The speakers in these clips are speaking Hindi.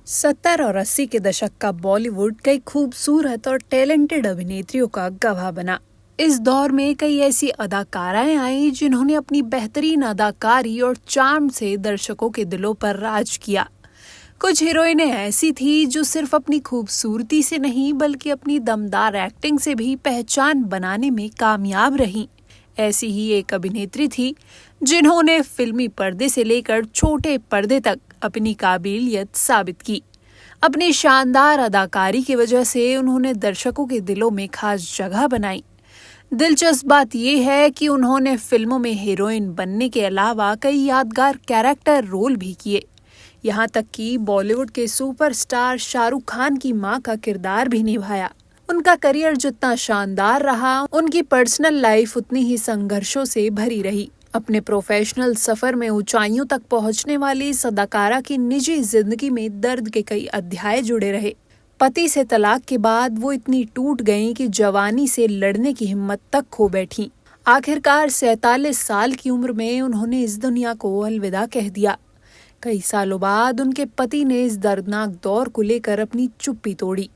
70 और 80 के दशक का बॉलीवुड कई खूबसूरत और टैलेंटेड अभिनेत्रियों का गवाह बना। इस दौर में कई ऐसी अदाकाराएं आईं जिन्होंने अपनी बेहतरीन अदाकारी और चार्म से दर्शकों के दिलों पर राज किया। कुछ हीरोइनें ऐसी थी जो सिर्फ अपनी खूबसूरती से नहीं बल्कि अपनी दमदार एक्टिंग से भी पहचान बनाने में कामयाब रहीं। ऐसी ही एक अभिनेत्री थी जिन्होंने फिल्मी पर्दे से लेकर छोटे पर्दे तक अपनी काबिलियत साबित की। अपनी शानदार अदाकारी की वजह से उन्होंने दर्शकों के दिलों में खास जगह बनाई। दिलचस्प बात यह है कि उन्होंने फिल्मों में हीरोइन बनने के अलावा कई यादगार कैरेक्टर रोल भी किए। यहाँ तक कि बॉलीवुड के सुपरस्टार शाहरुख खान की मां का किरदार भी निभाया। उनका करियर जितना शानदार रहा, उनकी पर्सनल लाइफ उतनी ही संघर्षों से भरी रही। अपने प्रोफेशनल सफर में ऊंचाइयों तक पहुंचने वाली इस अदाकारा की निजी जिंदगी में दर्द के कई अध्याय जुड़े रहे। पति से तलाक के बाद वो इतनी टूट गईं कि जवानी से लड़ने की हिम्मत तक खो बैठी। आखिरकार 47 साल की उम्र में उन्होंने इस दुनिया को अलविदा कह दिया। कई सालों बाद उनके पति ने इस दर्दनाक दौर को लेकर अपनी चुप्पी तोड़ी,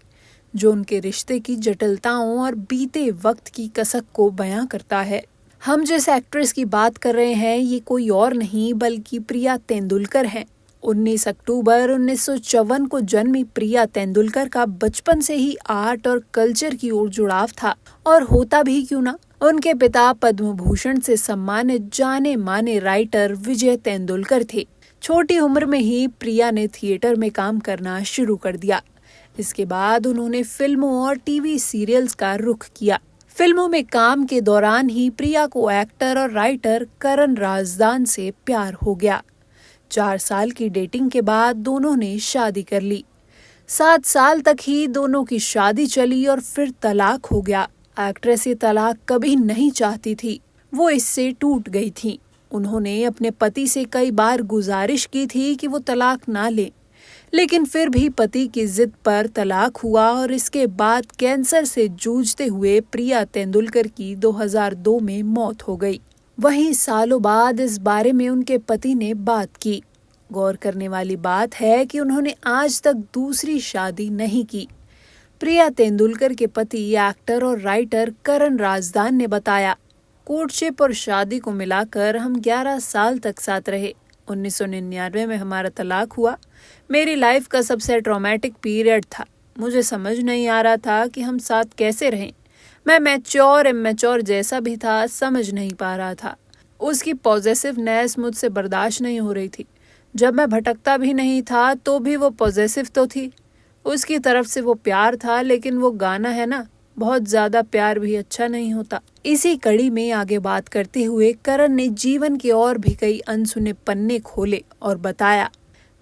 जो उनके रिश्ते की जटिलताओं और बीते वक्त की कसक को बयां करता है। हम जिस एक्ट्रेस की बात कर रहे हैं ये कोई और नहीं बल्कि प्रिया तेंदुलकर हैं। 19 अक्टूबर 1954 को जन्मी प्रिया तेंदुलकर का बचपन से ही आर्ट और कल्चर की ओर जुड़ाव था, और होता भी क्यों ना। उनके पिता पद्म भूषण से सम्मानित जाने माने राइटर विजय तेंदुलकर थे। छोटी उम्र में ही प्रिया ने थिएटर में काम करना शुरू कर दिया। इसके बाद उन्होंने फिल्मों और टीवी सीरियल्स का रुख किया। फिल्मों में काम के दौरान ही प्रिया को एक्टर और राइटर करण राजदान से प्यार हो गया। 4 साल की डेटिंग के बाद दोनों ने शादी कर ली। 7 साल तक ही दोनों की शादी चली और फिर तलाक हो गया। एक्ट्रेस ये तलाक कभी नहीं चाहती थी, वो इससे टूट गई थी। उन्होंने अपने पति से कई बार गुजारिश की थी कि वो तलाक ना ले, लेकिन फिर भी पति की जिद पर तलाक हुआ और इसके बाद कैंसर से जूझते हुए प्रिया तेंदुलकर की 2002 में मौत हो गई। वहीं सालों बाद इस बारे में उनके पति ने बात की। गौर करने वाली बात है कि उन्होंने आज तक दूसरी शादी नहीं की। प्रिया तेंदुलकर के पति एक्टर और राइटर करण राजदान ने बताया, कोर्टशिप और शादी को मिलाकर हम 11 साल तक साथ रहे। 1999 में हमारा तलाक हुआ। मेरी लाइफ का सबसे ट्रॉमेटिक पीरियड था। मुझे समझ नहीं आ रहा था कि हम साथ कैसे रहें। मैं मैच्योर इमैच्योर जैसा भी था, समझ नहीं पा रहा था। उसकी पॉजेसिवनेस मुझसे बर्दाश्त नहीं हो रही थी। जब मैं भटकता भी नहीं था तो भी वो पॉजेसिव तो थी। उसकी तरफ से वो प्यार था, लेकिन वो गाना है ना, बहुत ज्यादा प्यार भी अच्छा नहीं होता। इसी कड़ी में आगे बात करते हुए करण ने जीवन के और भी कई अनसुने पन्ने खोले और बताया,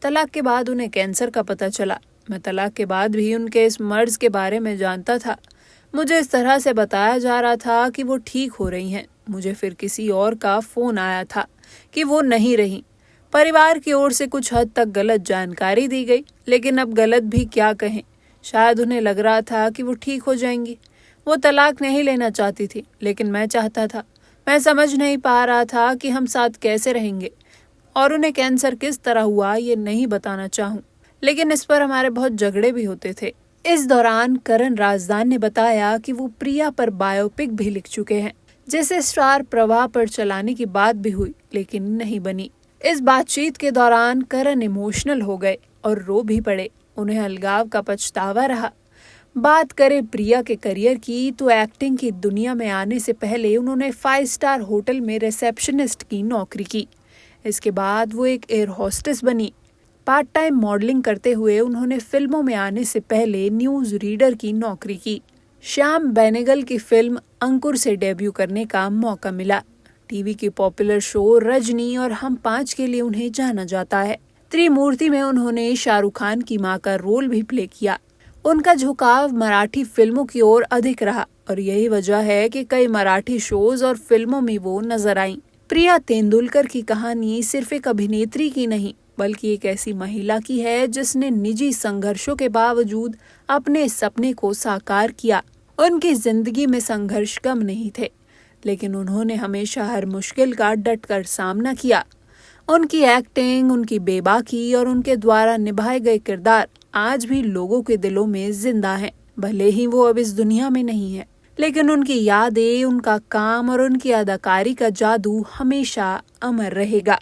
तलाक के बाद उन्हें कैंसर का पता चला। मैं तलाक के बाद भी उनके इस मर्ज के बारे में जानता था। मुझे इस तरह से बताया जा रहा था कि वो ठीक हो रही हैं। मुझे फिर किसी और का फोन आया था कि वो नहीं रही। परिवार की ओर से कुछ हद तक गलत जानकारी दी गई, लेकिन अब गलत भी क्या कहें। शायद उन्हें लग रहा था कि वो ठीक हो जाएंगी। वो तलाक नहीं लेना चाहती थी, लेकिन मैं चाहता था। मैं समझ नहीं पा रहा था कि हम साथ कैसे रहेंगे, और उन्हें कैंसर किस तरह हुआ ये नहीं बताना चाहूँ, लेकिन इस पर हमारे बहुत झगड़े भी होते थे। इस दौरान करण राजदान ने बताया कि वो प्रिया पर बायोपिक भी लिख चुके हैं, जिसे स्टार प्रवाह पर चलाने की बात भी हुई, लेकिन नहीं बनी। इस बातचीत के दौरान करण इमोशनल हो गए और रो भी पड़े। उन्हें अलगाव का पछतावा रहा। बात करें प्रिया के करियर की तो एक्टिंग की दुनिया में आने से पहले उन्होंने 5 स्टार होटल में रिसेप्शनिस्ट की नौकरी की। इसके बाद वो एक एयर होस्टेस बनी। पार्ट टाइम मॉडलिंग करते हुए उन्होंने फिल्मों में आने से पहले न्यूज रीडर की नौकरी की। श्याम बेनेगल की फिल्म अंकुर से डेब्यू करने का मौका मिला। टीवी की पॉपुलर शो रजनी और हम 5 के लिए उन्हें जाना जाता है। त्रिमूर्ति में उन्होंने शाहरुख खान की मां का रोल भी प्ले किया। उनका झुकाव मराठी फिल्मों की ओर अधिक रहा, और यही वजह है कि कई मराठी शोज और फिल्मों में वो नजर आईं। प्रिया तेंदुलकर की कहानी सिर्फ एक अभिनेत्री की नहीं, बल्कि एक ऐसी महिला की है जिसने निजी संघर्षों के बावजूद अपने सपने को साकार किया। उनकी जिंदगी में संघर्ष कम नहीं थे, लेकिन उन्होंने हमेशा हर मुश्किल का डटकर सामना किया। उनकी एक्टिंग, उनकी बेबाकी और उनके द्वारा निभाए गए किरदार आज भी लोगों के दिलों में जिंदा हैं। भले ही वो अब इस दुनिया में नहीं है, लेकिन उनकी यादें, उनका काम और उनकी अदाकारी का जादू हमेशा अमर रहेगा।